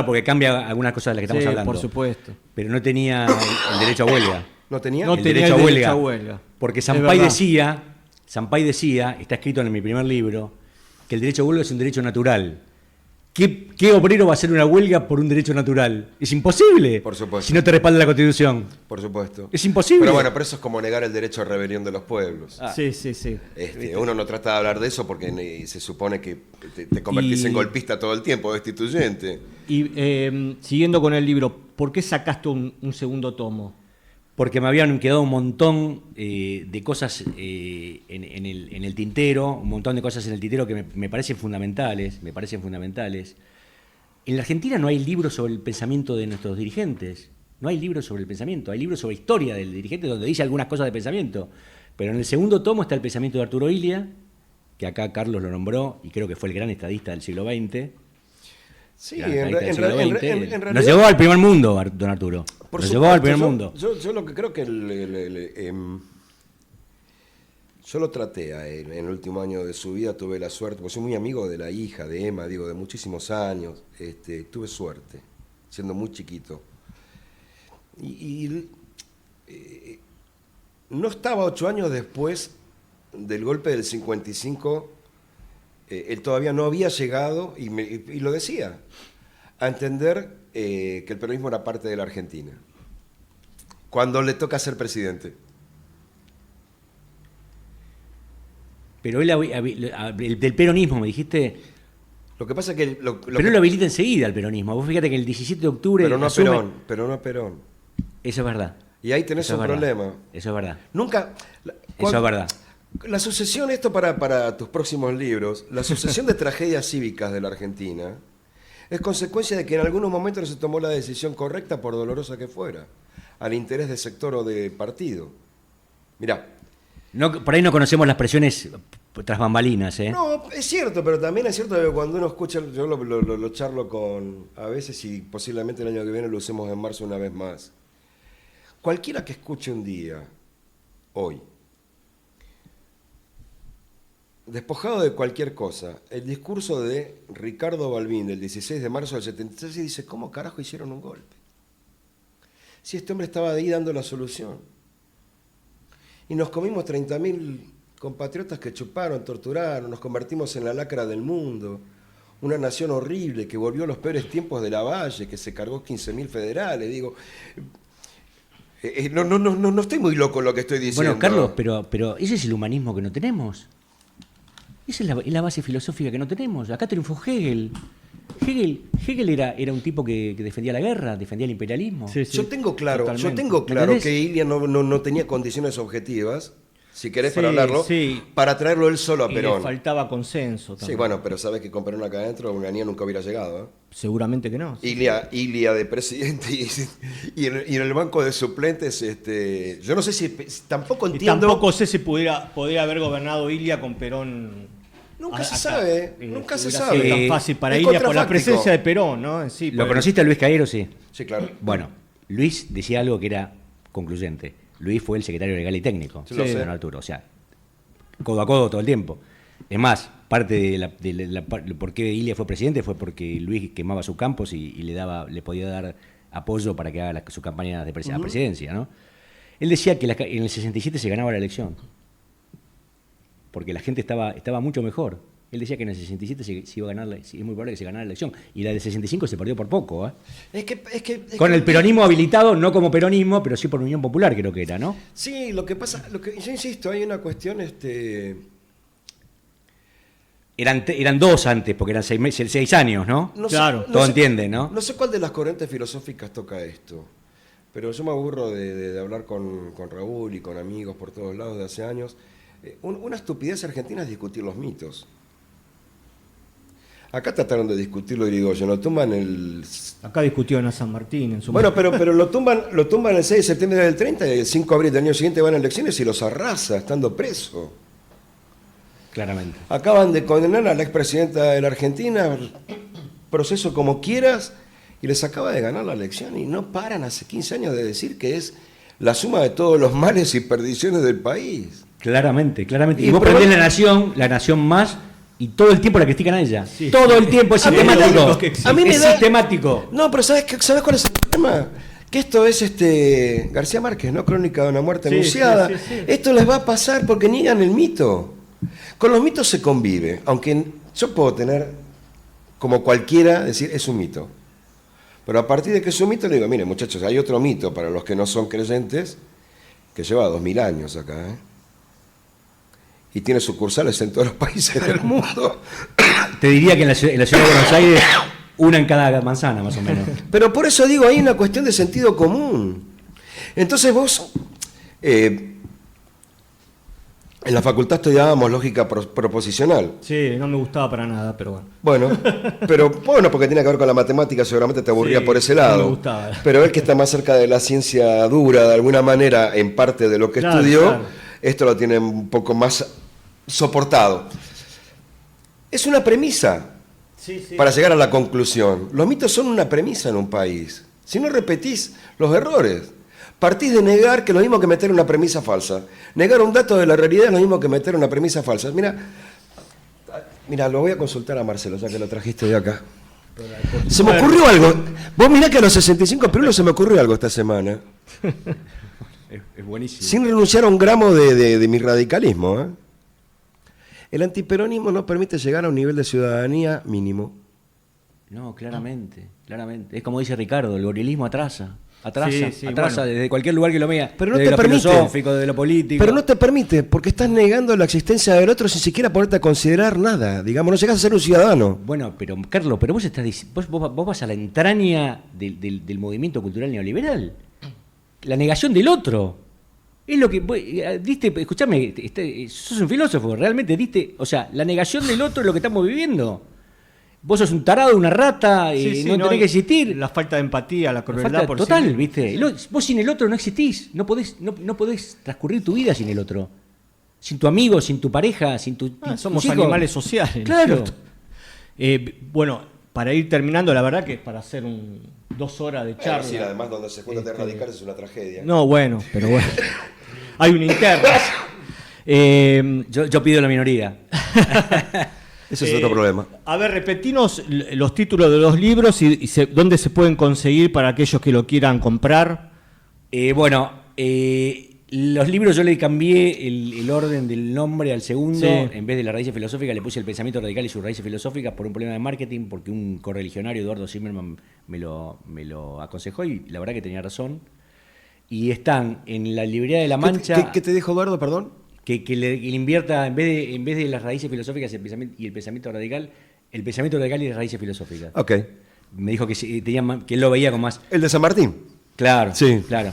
porque cambia algunas cosas de las que estamos hablando. Por supuesto. Pero no tenía el derecho a huelga. ¿No tenía? No tenía el derecho a huelga. Porque Sampay decía, está escrito en mi primer libro, que el derecho a huelga es un derecho natural. ¿Qué obrero va a hacer una huelga por un derecho natural? Es imposible. Por supuesto. Si no te respalda la Constitución. Por supuesto. Es imposible. Pero bueno, pero eso es como negar el derecho a rebelión de los pueblos. Sí. Uno no trata de hablar de eso porque se supone que te convertís en golpista todo el tiempo, destituyente. Y siguiendo con el libro, ¿por qué sacaste un segundo tomo? Porque me habían quedado un montón de cosas en el tintero, un montón de cosas en el tintero que me parecen fundamentales. En la Argentina no hay libros sobre el pensamiento de nuestros dirigentes. No hay libros sobre el pensamiento. Hay libros sobre historia del dirigente donde dice algunas cosas de pensamiento. Pero en el segundo tomo está el pensamiento de Arturo Illia, que acá Carlos lo nombró y creo que fue el gran estadista del siglo XX. Sí, en realidad... Nos llevó al primer mundo, don Arturo. Nos llevó al primer mundo. Yo lo que creo que yo lo traté a él en el último año de su vida, tuve la suerte, porque soy muy amigo de la hija de Emma, de muchísimos años, tuve suerte, siendo muy chiquito. No estaba 8 años después del golpe del 55, él todavía no había llegado, y lo decía, a entender que el peronismo era parte de la Argentina, cuando le toca ser presidente. Pero él, del peronismo, me dijiste... Lo que pasa es que... pero él lo habilita enseguida el peronismo. Vos fíjate que el 17 de octubre... Pero no a Perón. Eso es verdad. Y ahí tenés un problema. Eso es verdad. Nunca... Eso es verdad. La sucesión, esto para tus próximos libros, la sucesión de tragedias cívicas de la Argentina es consecuencia de que en algunos momentos no se tomó la decisión correcta, por dolorosa que fuera, al interés de sector o de partido. Mirá. Por ahí no conocemos las presiones tras bambalinas, ¿eh? No, es cierto, pero también es cierto que cuando uno escucha, yo lo charlo a veces y posiblemente el año que viene lo usemos en marzo una vez más. Cualquiera que escuche un día, hoy, despojado de cualquier cosa, el discurso de Ricardo Balbín del 16 de marzo del 76 y dice, ¿cómo carajo hicieron un golpe? Si este hombre estaba ahí dando la solución. Y nos comimos 30.000 compatriotas que chuparon, torturaron, nos convertimos en la lacra del mundo, una nación horrible que volvió a los peores tiempos de Lavalle, que se cargó 15.000 federales, digo... No estoy muy loco en lo que estoy diciendo. Bueno, Carlos, pero ese es el humanismo que no tenemos. Esa es la base filosófica que no tenemos. Acá triunfó Hegel. Hegel era un tipo que defendía la guerra, defendía el imperialismo. Sí, sí, yo tengo claro ¿Entendés? que Ilia no tenía condiciones objetivas, si querés para Sí, hablarlo, sí. para traerlo él solo a Y Perón. le faltaba consenso también. Sí, bueno, pero sabes que con Perón acá adentro Unanía nunca hubiera llegado. Seguramente que no. Ilia de presidente y en el banco de suplentes, yo no sé si tampoco Y entiendo. tampoco sé si podía haber gobernado Ilia con Perón. Nunca se acá. sabe, nunca se Hubiera sabe. sido tan fácil para Es Ilia por la contrafáctico. presencia de Perón, ¿no? En sí, ¿Lo por- conociste a Luis Cairo? Sí. Sí, claro. Bueno, Luis decía algo que era concluyente. Luis fue el secretario legal y técnico Sí, lo sé. de Don Arturo. O sea, codo a codo todo el tiempo. Es más, parte por qué Ilia fue presidente fue porque Luis quemaba sus campos y le podía dar apoyo para que haga su campaña a la presidencia, ¿no? Él decía que en el 67 se ganaba la elección, porque la gente estaba mucho mejor. Él decía que en el 67 se iba a ganar, es muy probable que se ganara la elección, y la del 65 se perdió por poco, ¿eh? Con el peronismo habilitado, no como peronismo, pero sí por Unión Popular, creo que era, ¿no? Sí, lo que pasa, yo insisto, hay una cuestión, Eran dos antes, porque eran 6 años, ¿no? no sé- Claro. no Todo sé- entiende, ¿no? No sé cuál de las corrientes filosóficas toca esto, pero yo me aburro de hablar con Raúl y con amigos por todos lados de hace años. Una estupidez argentina es discutir los mitos. Acá trataron de discutirlo Irigoyen, lo tumban Acá discutió a San Martín en su Bueno, pero lo tumban el 6 de septiembre del 30 y el 5 de abril del año siguiente van a elecciones y los arrasa estando preso. Claramente. Acaban de condenar a la expresidenta de la Argentina, proceso como quieras, y les acaba de ganar la elección y no paran hace 15 años de decir que es la suma de todos los males y perdiciones del país. Claramente. Y Y vos pero- prendés la nación más, y todo el tiempo la critican a ella. Sí. Todo el tiempo es A mí me da- sistemático. a mí me Es da- sistemático. No, pero ¿sabes cuál es el problema? Que esto es García Márquez, ¿no? Crónica de una muerte Sí, anunciada. sí. Esto les va a pasar porque niegan el mito. Con los mitos se convive, aunque yo puedo tener, como cualquiera, decir, es un mito. Pero a partir de que es un mito, le digo, miren muchachos, hay otro mito para los que no son creyentes, que lleva 2000 años acá, ¿eh? Y tiene sucursales en todos los países del mundo. Te diría que en la ciudad de Buenos Aires, una en cada manzana, más o menos. Pero por eso digo, hay una cuestión de sentido común. Entonces vos, en la facultad estudiábamos lógica proposicional. Sí, no me gustaba para nada, pero bueno. Bueno, porque tiene que ver con la matemática, seguramente te aburría Sí, por ese no lado. me gustaba. Pero él que está más cerca de la ciencia dura, de alguna manera, en parte de lo que Claro, estudió, claro. esto lo tiene un poco más soportado. Es una premisa Sí. para llegar a la conclusión. Los mitos son una premisa en un país. Si no repetís los errores, partís de negar que es lo mismo que meter una premisa falsa. Negar un dato de la realidad es lo mismo que meter una premisa falsa. Mira, lo voy a consultar a Marcelo, ya que lo trajiste de acá. Se me ocurrió algo. Vos mirá que a los 65 pirulos se me ocurrió algo esta semana. Es buenísimo. Sin renunciar a un gramo de mi radicalismo, ¿eh? El antiperonismo no permite llegar a un nivel de ciudadanía mínimo. No, claramente. Es como dice Ricardo, el gorilismo atrasa Sí, bueno. desde cualquier lugar que lo vea. Pero no desde te lo permite. filosófico, desde lo político. Pero no te permite, porque estás negando la existencia del otro sin siquiera ponerte a considerar nada. Digamos, no llegas a ser un ciudadano. Bueno, pero Carlos, vos estás vos vas a la entraña del movimiento cultural neoliberal. La negación del otro. Es lo que diste, escuchame, sos un filósofo, realmente diste, o sea, la negación del otro es lo que estamos viviendo. Vos sos un tarado, una rata, no tenés que existir. La falta de empatía, la La crueldad falta por total, sí. ¿viste? Vos sin el otro no existís, no podés transcurrir tu vida sin el otro. Sin tu amigo, sin tu pareja, sin tu Somos tus hijos. animales sociales. ¿no es Claro. cierto? Bueno, para ir terminando, la verdad que para hacer 2 horas de charla. Sí, además donde se juntan radicales es una tragedia. No, bueno, pero bueno. Hay una interna. Yo pido la minoría. Ese es otro problema. A ver, repetinos los títulos de los libros y dónde se pueden conseguir para aquellos que lo quieran comprar. Los libros yo le cambié el orden del nombre al segundo. Sí. En vez de las raíces filosóficas le puse el pensamiento radical y sus raíces filosóficas por un problema de marketing, porque un correligionario, Eduardo Zimmerman, me lo aconsejó y la verdad que tenía razón. Y están en la librería de La Mancha. ¿Qué te dijo Eduardo, perdón? Que le invierta, en vez de las raíces filosóficas y el pensamiento radical y las raíces filosóficas. Ok. Me dijo que que él lo veía con más. ¿El de San Martín? Claro, sí. Claro.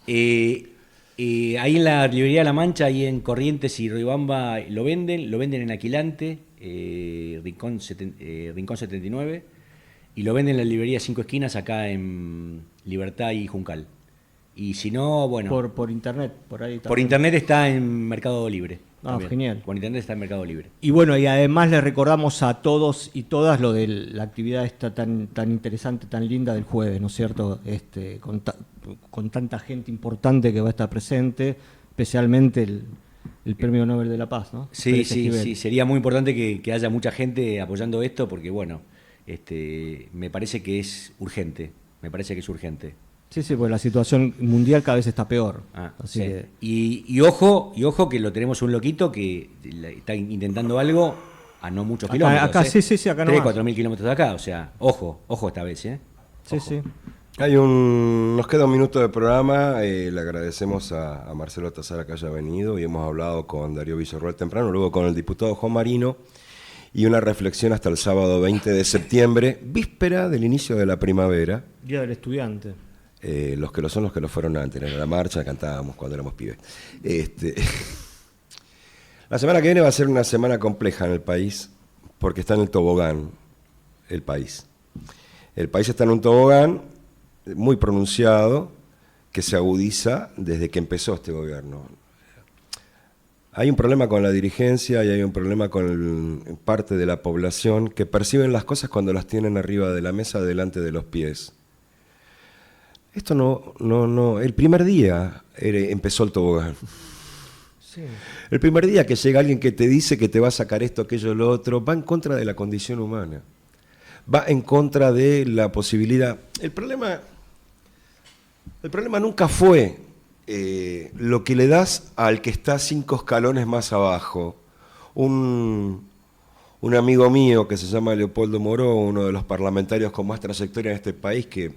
Ahí en la librería de La Mancha, ahí en Corrientes y Riobamba lo venden en Aquilante, Rincón 79, y lo venden en la librería Cinco Esquinas acá en Libertad y Juncal. Y si no, bueno... Por internet, por ahí también. Por internet está en Mercado Libre. Ah, genial. Por internet está en Mercado Libre. Y bueno, y además le recordamos a todos y todas lo de la actividad esta tan interesante, tan linda del jueves, ¿no es cierto? Con tanta gente importante que va a estar presente, especialmente el Premio Nobel de la Paz, ¿no? Sí, sería muy importante que haya mucha gente apoyando esto porque, bueno, me parece que es urgente. Sí, pues la situación mundial cada vez está peor. Así sí. que... y ojo que lo tenemos un loquito que está intentando algo a no muchos kilómetros. Acá, sí, acá no. 3-4 mil kilómetros de acá, o sea, ojo esta vez, Ojo. Sí. Nos queda un minuto de programa. Le agradecemos a Marcelo Tazara que haya venido y hemos hablado con Darío Villarroel temprano, luego con el diputado Juan Marino y una reflexión hasta el sábado 20 de septiembre, víspera del inicio de la primavera. Día del Estudiante. Los que lo fueron antes, en la marcha cantábamos cuando éramos pibes. La semana que viene va a ser una semana compleja en el país, porque está en el tobogán el país. El país está en un tobogán muy pronunciado, que se agudiza desde que empezó este gobierno. Hay un problema con la dirigencia y hay un problema con parte de la población que perciben las cosas cuando las tienen arriba de la mesa, delante de los pies. Esto no. El primer día empezó el tobogán. Sí. El primer día que llega alguien que te dice que te va a sacar esto, aquello, lo otro, va en contra de la condición humana. Va en contra de la posibilidad. El problema nunca fue lo que le das al que está 5 escalones más abajo. Un amigo mío que se llama Leopoldo Moró, uno de los parlamentarios con más trayectoria en este país, que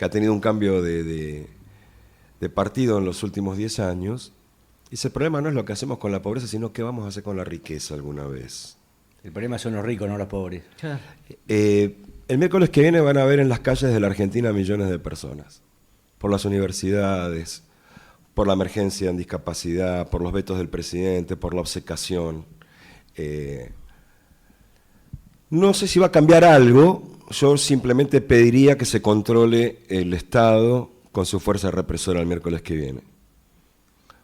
ha tenido un cambio de partido en los últimos 10 años, dice, el problema no es lo que hacemos con la pobreza, sino qué vamos a hacer con la riqueza alguna vez. El problema son los ricos, no los pobres. El miércoles que viene van a ver en las calles de la Argentina millones de personas, por las universidades, por la emergencia en discapacidad, por los vetos del presidente, por la obcecación. No sé si va a cambiar algo. Yo simplemente pediría que se controle el Estado con su fuerza represora el miércoles que viene.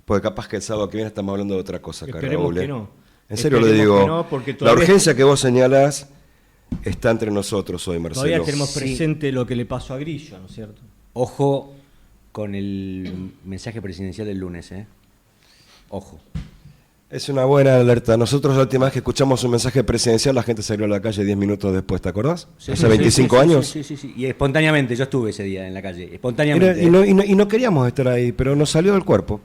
Porque capaz que el sábado que viene estamos hablando de otra cosa, Esperemos que no. En serio le digo, no, la urgencia que vos señalás está entre nosotros hoy, Marcelo. Todavía tenemos presente lo que le pasó a Grillo, ¿no es cierto? Ojo con el mensaje presidencial del lunes, Ojo. Es una buena alerta. Nosotros la última vez que escuchamos un mensaje presidencial, la gente salió a la calle 10 minutos después, ¿te acordás? Sí, Hace 25 años. Sí. Y espontáneamente, yo estuve ese día en la calle, espontáneamente. Y no queríamos estar ahí, pero nos salió del cuerpo.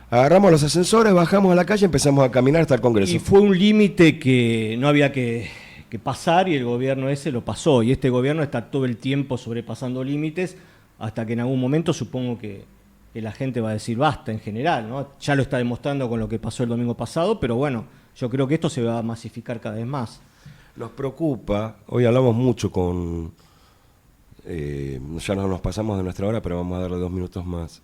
Agarramos los ascensores, bajamos a la calle y empezamos a caminar hasta el Congreso. Y fue un límite que no había que pasar y el gobierno ese lo pasó. Y este gobierno está todo el tiempo sobrepasando límites hasta que en algún momento supongo que la gente va a decir basta en general, ¿no? Ya lo está demostrando con lo que pasó el domingo pasado, pero bueno, yo creo que esto se va a masificar cada vez más. Nos preocupa, hoy hablamos mucho con... ya nos pasamos de nuestra hora, pero vamos a darle 2 minutos más.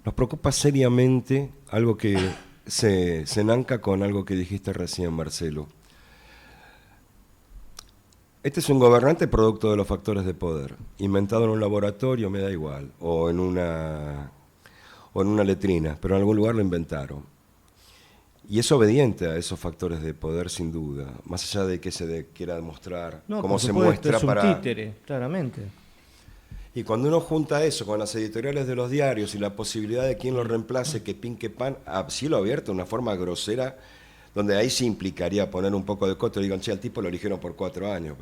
Nos preocupa seriamente algo que se enanca con algo que dijiste recién, Marcelo. Este es un gobernante producto de los factores de poder, inventado en un laboratorio, me da igual, o en una letrina, pero en algún lugar lo inventaron. Y es obediente a esos factores de poder, sin duda, más allá de que quiera demostrar No, cómo por se supuesto, muestra es un para... títere, claramente. Y cuando uno junta eso con las editoriales de los diarios y la posibilidad de quien lo reemplace, que pin que pan, a cielo abierto, de una forma grosera, donde ahí sí implicaría poner un poco de coto y digan, che, al tipo lo eligieron por 4 años.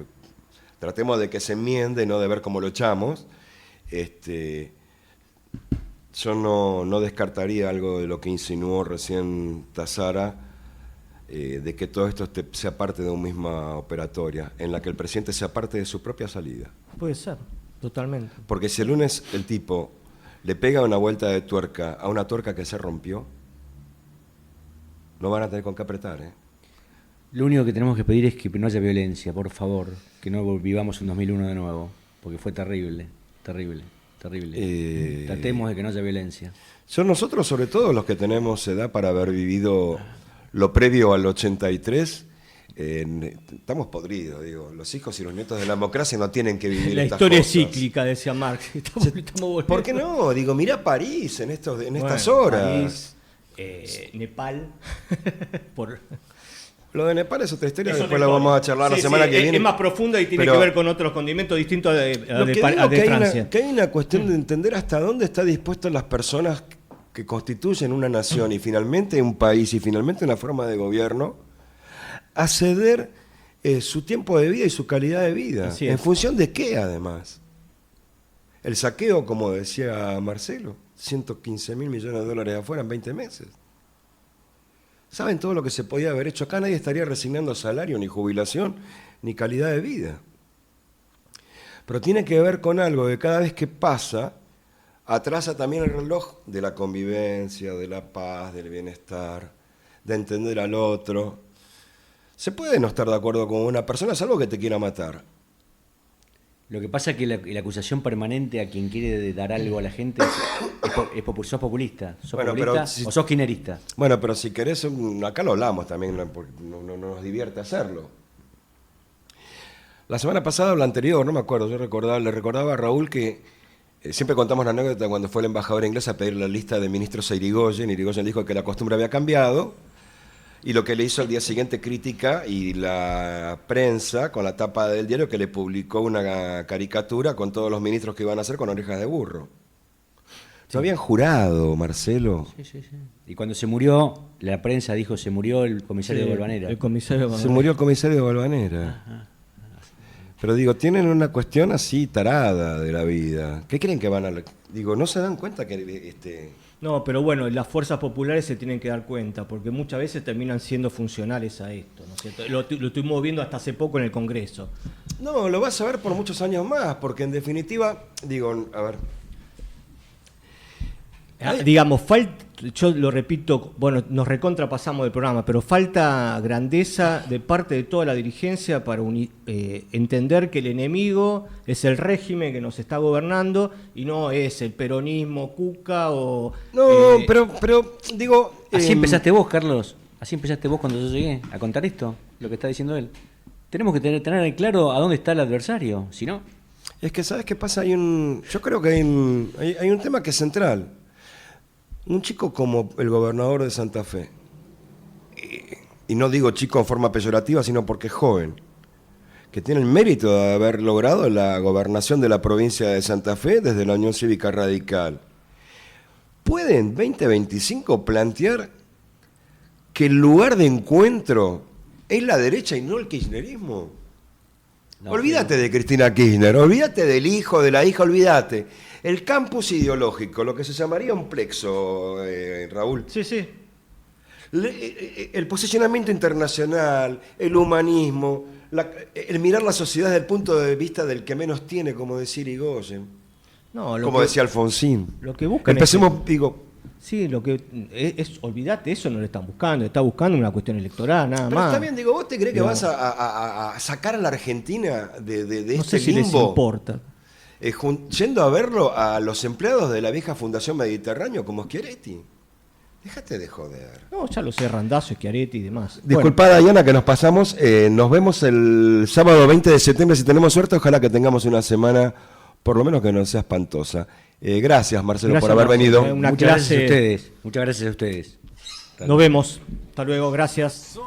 Tratemos de que se enmiende, no de ver cómo lo echamos. Yo no descartaría algo de lo que insinuó recién Tazara, de que todo esto sea parte de una misma operatoria, en la que el presidente sea parte de su propia salida. Puede ser, totalmente. Porque si el lunes el tipo le pega una vuelta de tuerca a una tuerca que se rompió, no van a tener con qué apretar, ¿eh? Lo único que tenemos que pedir es que no haya violencia, por favor, que no vivamos en 2001 de nuevo, porque fue terrible, terrible, terrible. Tratemos de que no haya violencia. Son nosotros, sobre todo los que tenemos edad para haber vivido lo previo al 83, estamos podridos, digo. Los hijos y los nietos de la democracia no tienen que vivir La estas historia cosas. es cíclica, decía Marx. Estamos volviendo. ¿Por qué no? Digo, mirá París en estas horas. París, Nepal, Lo de Nepal es otra historia, es después otra la vamos a historia. charlar la Sí, semana sí, que viene. Es más profunda y tiene Pero que ver con otros condimentos distintos a de que Francia. hay una cuestión de entender hasta dónde están dispuestas las personas que constituyen una nación y finalmente un país y finalmente una forma de gobierno a ceder su tiempo de vida y su calidad de vida. Así es. ¿En función de qué, además? El saqueo, como decía Marcelo, 115.000 millones de dólares afuera en 20 meses. ¿Saben todo lo que se podía haber hecho? Acá nadie estaría resignando salario, ni jubilación, ni calidad de vida. Pero tiene que ver con algo que cada vez que pasa, atrasa también el reloj de la convivencia, de la paz, del bienestar, de entender al otro. Se puede no estar de acuerdo con una persona, salvo que te quiera matar. Lo que pasa es que la acusación permanente a quien quiere dar algo a la gente sos populista. ¿Sos Bueno, populista pero o sos kirchnerista? Bueno, pero si querés, acá lo hablamos también, porque no nos divierte hacerlo. La semana pasada o la anterior, no me acuerdo, le recordaba a Raúl que siempre contamos la anécdota cuando fue el embajador inglés a pedir la lista de ministros a Irigoyen. Irigoyen dijo que la costumbre había cambiado. Y lo que le hizo al día siguiente crítica y la prensa con la tapa del diario que le publicó una caricatura con todos los ministros que iban a hacer con orejas de burro. Sí. Lo habían jurado, Marcelo. Sí. Y cuando se murió, la prensa dijo se murió el comisario de Valvanera. El comisario de Valvanera. Se murió el comisario de Valvanera. Ajá. Pero digo, tienen una cuestión así tarada de la vida. ¿Qué creen que van a...? Digo, ¿no se dan cuenta que No, pero bueno, las fuerzas populares se tienen que dar cuenta, porque muchas veces terminan siendo funcionales a esto, ¿no es cierto? Lo estuvimos viendo hasta hace poco en el Congreso. No, lo vas a ver por muchos años más, porque en definitiva, digo, a ver... Digamos, yo lo repito, bueno, nos recontrapasamos del programa, pero falta grandeza de parte de toda la dirigencia para entender que el enemigo es el régimen que nos está gobernando y no es el peronismo, Cuca o... No, pero digo... Así empezaste vos, Carlos. Así empezaste vos cuando yo llegué a contar esto, lo que está diciendo él. Tenemos que tener claro a dónde está el adversario, si no... Es que, ¿sabes qué pasa? Yo creo que hay un tema que es central. Un chico como el gobernador de Santa Fe, y no digo chico en forma peyorativa, sino porque es joven, que tiene el mérito de haber logrado la gobernación de la provincia de Santa Fe desde la Unión Cívica Radical, ¿puede en 2025 plantear que el lugar de encuentro es la derecha y no el kirchnerismo? No, olvídate de Cristina Kirchner, olvídate del hijo, de la hija, olvídate. El campus ideológico, lo que se llamaría un plexo, Raúl. Sí. El posicionamiento internacional, el humanismo, el mirar la sociedad desde el punto de vista del que menos tiene, como decía Irigoyen. No, como decía Alfonsín. Lo que buscan Empecemos, digo... Sí, lo que olvídate, eso no lo están buscando, está buscando una cuestión electoral, nada pero más. Pero está bien, digo, ¿vos te crees que vas a sacar a la Argentina de no este sé si limbo? les importa. Yendo a verlo a los empleados de la vieja Fundación Mediterráneo como Schiaretti. Déjate de joder. No, ya lo sé, Randazzo, Schiaretti y demás. Disculpa, Diana, que nos pasamos. Nos vemos el sábado 20 de septiembre, si tenemos suerte. Ojalá que tengamos una semana, por lo menos que no sea espantosa. Gracias, Marcelo, por haber venido. Muchas gracias a ustedes. Muchas gracias a ustedes. Nos vemos. Hasta luego. Gracias.